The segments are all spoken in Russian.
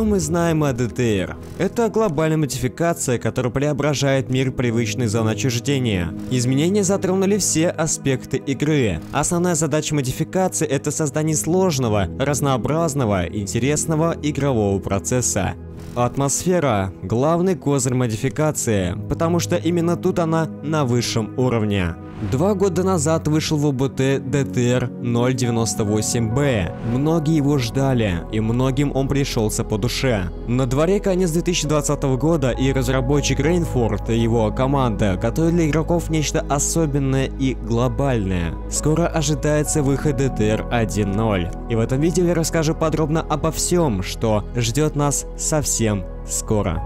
мы знаем о DTR? Это глобальная модификация, которая преображает мир привычной зоны отчуждения. Изменения затронули все аспекты игры. Основная задача модификации – это создание сложного, разнообразного, интересного игрового процесса. Атмосфера – главный козырь модификации, потому что именно тут она на высшем уровне. 2 года назад вышел в ОБТ DTR 098B. Многие его ждали, и многим он пришелся по душе. На дворе конец 2020 года, и разработчик Rainforge и его команда готовят для игроков нечто особенное и глобальное. Скоро ожидается выход DTR 1.0. И в этом видео я расскажу подробно обо всем, что ждет нас совсем скоро.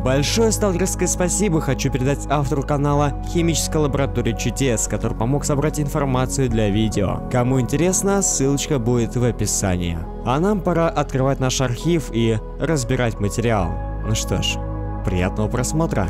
Большое сталкерское спасибо хочу передать автору канала Химическая лаборатория чудес, который помог собрать информацию для видео. Кому интересно, ссылочка будет в описании. А нам пора открывать наш архив и разбирать материал. Ну что ж, приятного просмотра.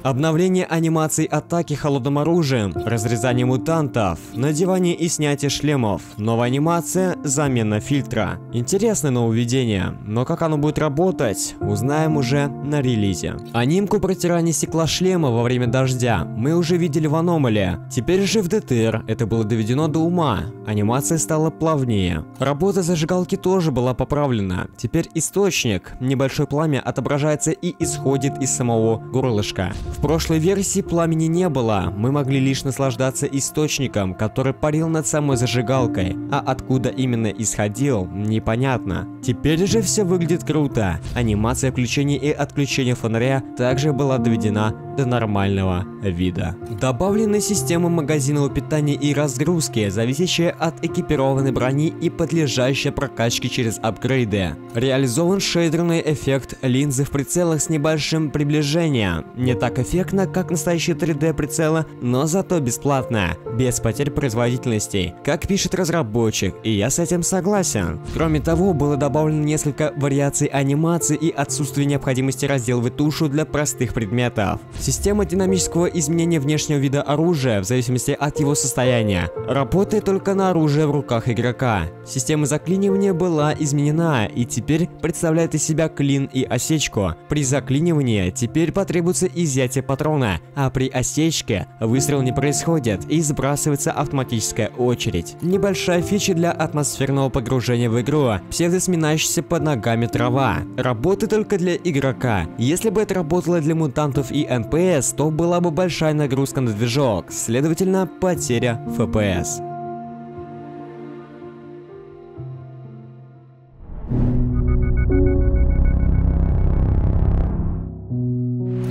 Обновление анимаций атаки холодным оружием, разрезание мутантов, надевание и снятие шлемов, новая анимация, замена фильтра. Интересное нововведение, но как оно будет работать, узнаем уже на релизе. Анимку протирания стекла шлема во время дождя мы уже видели в Anomaly. Теперь же в DTR это было доведено до ума, анимация стала плавнее. Работа зажигалки тоже была поправлена. Теперь источник, небольшое пламя отображается и исходит из самого горлышка. В прошлой версии пламени не было, мы могли лишь наслаждаться источником, который парил над самой зажигалкой, а откуда именно исходил, непонятно. Теперь же все выглядит круто. Анимация включения и отключения фонаря также была доведена до нормального вида. Добавлены системы магазинного питания и разгрузки, зависящие от экипированной брони и подлежащие прокачке через апгрейды. Реализован шейдерный эффект линзы в прицелах с небольшим приближением. Не так эффектно, как настоящие 3D прицелы, но зато бесплатно, без потерь производительности, как пишет разработчик, и я с этим согласен. Кроме того, было добавлено несколько вариаций анимации и отсутствие необходимости разделывать тушу для простых предметов. Система динамического изменения внешнего вида оружия в зависимости от его состояния работает только на оружие в руках игрока. Система заклинивания была изменена и теперь представляет из себя клин и осечку. При заклинивании теперь потребуется изъятие патрона, а при осечке выстрел не происходит и сбрасывается автоматическая очередь. Небольшая фича для атмосферного погружения в игру, псевдосминающаяся под ногами трава. Работает только для игрока. Если бы это работало для мутантов и NPS, то была бы большая нагрузка на движок, следовательно, потеря FPS.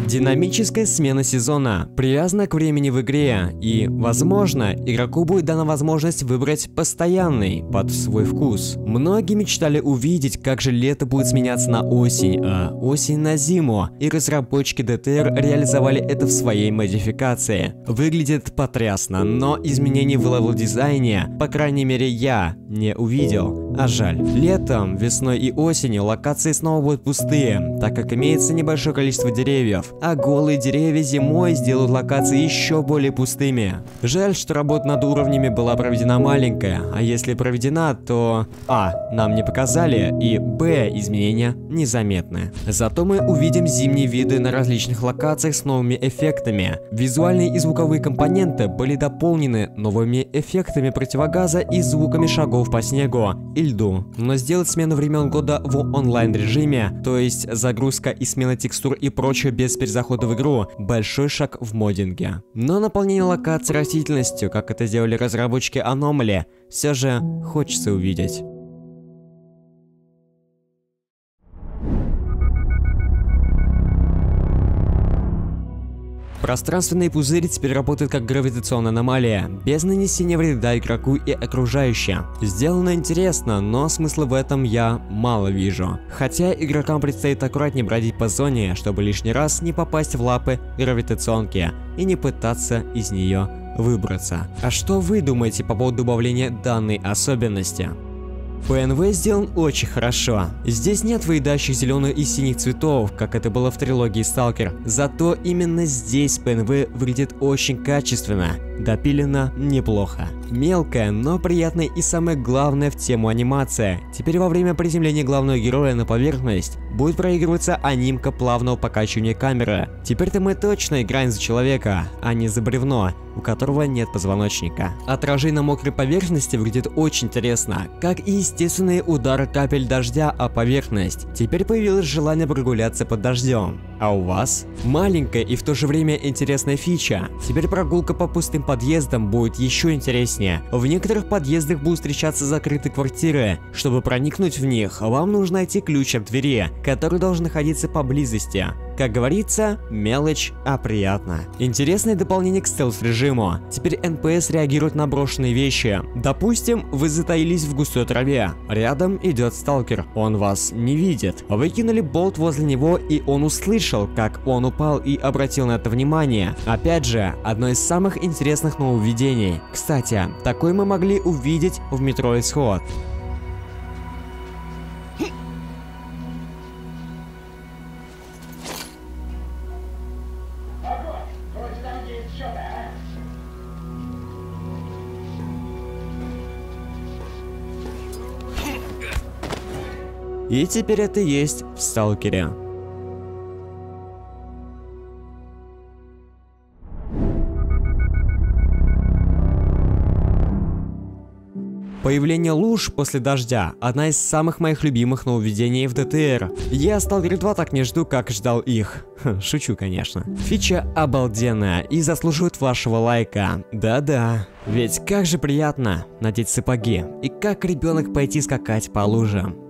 Динамическая смена сезона привязана к времени в игре, и, возможно, игроку будет дана возможность выбрать постоянный под свой вкус. Многие мечтали увидеть, как же лето будет сменяться на осень, а осень на зиму, и разработчики DTR реализовали это в своей модификации. Выглядит потрясно, но изменений в левел-дизайне, по крайней мере, я не увидел. А жаль. Летом, весной и осенью локации снова будут пустые, так как имеется небольшое количество деревьев, а голые деревья зимой сделают локации еще более пустыми. Жаль, что работа над уровнями была проведена маленькая, а если проведена, то а. нам не показали, и б. изменения незаметны. Зато мы увидим зимние виды на различных локациях с новыми эффектами. Визуальные и звуковые компоненты были дополнены новыми эффектами противогаза и звуками шагов по снегу и льду. Но сделать смену времен года в онлайн режиме, то есть загрузка и смена текстур и прочее без перезахода в игру, большой шаг в моддинге. Но наполнение локаций растительностью, как это сделали разработчики Anomaly, все же хочется увидеть. Пространственный пузырь теперь работает как гравитационная аномалия, без нанесения вреда игроку и окружающим. Сделано интересно, но смысла в этом я мало вижу. Хотя игрокам предстоит аккуратнее бродить по зоне, чтобы лишний раз не попасть в лапы гравитационки и не пытаться из нее выбраться. А что вы думаете по поводу добавления данной особенности? ПНВ сделан очень хорошо. Здесь нет выедающих зеленых и синих цветов, как это было в трилогии Сталкер. Зато именно здесь ПНВ выглядит очень качественно. Допилено неплохо. Мелкая, но приятная и самое главное в тему анимация. Теперь во время приземления главного героя на поверхность будет проигрываться анимка плавного покачивания камеры. Теперь-то мы точно играем за человека, а не за бревно, у которого нет позвоночника. Отражение на мокрой поверхности выглядит очень интересно, как и естественные удары капель дождя о поверхность. Теперь появилось желание прогуляться под дождем. А у вас? Маленькая и в то же время интересная фича. Теперь прогулка по пустым подъездам будет еще интереснее. В некоторых подъездах будут встречаться закрытые квартиры. Чтобы проникнуть в них, вам нужно найти ключ от двери, который должен находиться поблизости. Как говорится, мелочь, а приятно. Интересное дополнение к стелс-режиму. Теперь НПС реагирует на брошенные вещи. Допустим, вы затаились в густой траве. Рядом идет сталкер. Он вас не видит. Вы кинули болт возле него, и он услышал, как он упал и обратил на это внимание. Опять же, одно из самых интересных нововведений. Кстати, такое мы могли увидеть в метро Исход. И теперь это есть в Сталкере. Появление луж после дождя – одна из самых моих любимых нововведений в ДТР. Я Сталкер 2 так не жду, как ждал их. Шучу, конечно. Фича обалденная и заслуживает вашего лайка. Да-да. Ведь как же приятно надеть сапоги и как ребенок пойти скакать по лужам.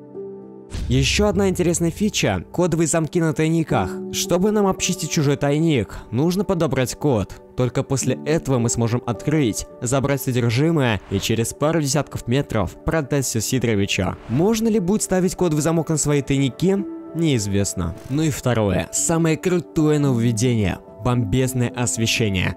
Еще одна интересная фича – кодовые замки на тайниках. Чтобы нам обчистить чужой тайник, нужно подобрать код. Только после этого мы сможем открыть, забрать содержимое и через пару десятков метров продать все Сидоровичу. Можно ли будет ставить кодовый замок на свои тайники? Неизвестно. Ну и второе, самое крутое нововведение – бомбезное освещение.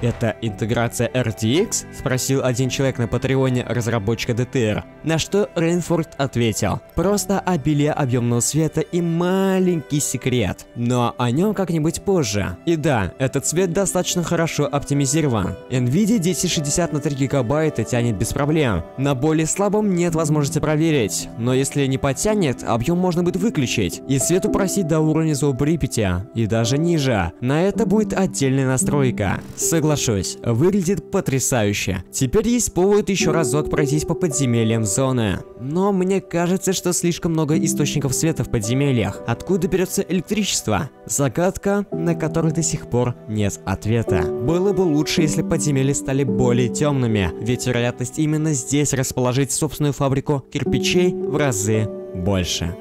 Это интеграция RTX? Спросил один человек на патреоне разработчика ДТР. На что Рейнфорд ответил: просто обилие объемного света и маленький секрет. Но о нем как-нибудь позже. И да, этот цвет достаточно хорошо оптимизирован. Nvidia 1060 на 3 гигабайта тянет без проблем. На более слабом нет возможности проверить. Но если не потянет, объем можно будет выключить. И свет упростить до уровня Припяти. И даже ниже. На это будет отдельная настройка. Соглашусь, выглядит потрясающе. Теперь есть повод еще разок пройтись по подземельям зоны. Но мне кажется, что слишком много источников света в подземельях. Откуда берется электричество? Загадка, на которую до сих пор нет ответа. Было бы лучше, если подземелья стали более темными, ведь вероятность именно здесь расположить собственную фабрику кирпичей в разы больше.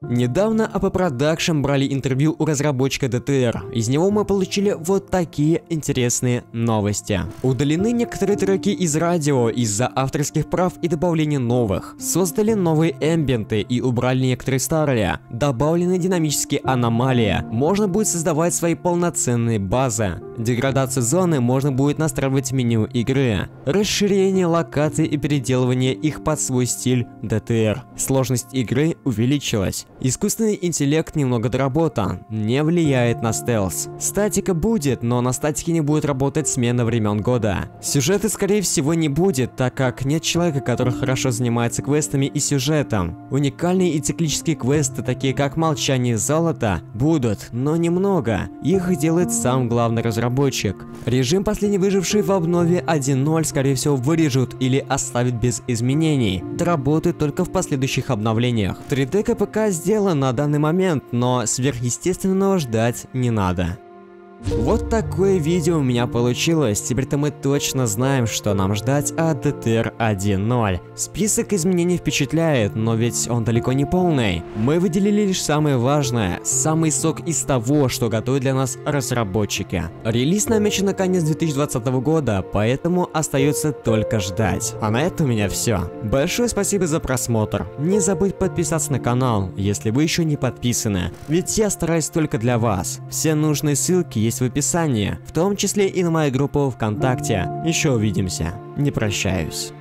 Недавно АП Production брали интервью у разработчика ДТР. Из него мы получили вот такие интересные новости. Удалены некоторые треки из радио из-за авторских прав и добавления новых. Создали новые эмбиенты и убрали некоторые старые. Добавлены динамические аномалии. Можно будет создавать свои полноценные базы. Деградацию зоны можно будет настраивать в меню игры. Расширение локаций и переделывание их под свой стиль DTR. Сложность игры увеличилась. Искусственный интеллект немного доработан, не влияет на стелс. Статика будет, но на статике не будет работать смена времен года. Сюжета скорее всего не будет, так как нет человека, который хорошо занимается квестами и сюжетом. Уникальные и циклические квесты, такие как молчание золота, будут, но немного. Их делает сам главный разработчик. Режим последний выживший в обнове 1.0 скорее всего вырежут или оставят без изменений. Доработают только в последующих обновлениях. 3D КПК сделан на данный момент, но сверхъестественного ждать не надо. Вот такое видео у меня получилось. Теперь-то мы точно знаем, что нам ждать от DTR 1.0. Список изменений впечатляет, но ведь он далеко не полный. Мы выделили лишь самое важное, самый сок из того, что готовят для нас разработчики. Релиз намечен на конец 2020 года, поэтому остается только ждать. А на этом у меня все. Большое спасибо за просмотр. Не забудь подписаться на канал, если вы еще не подписаны, ведь я стараюсь только для вас. Все нужные ссылки есть в описании, в том числе и на мою группу ВКонтакте. Еще увидимся. Не прощаюсь.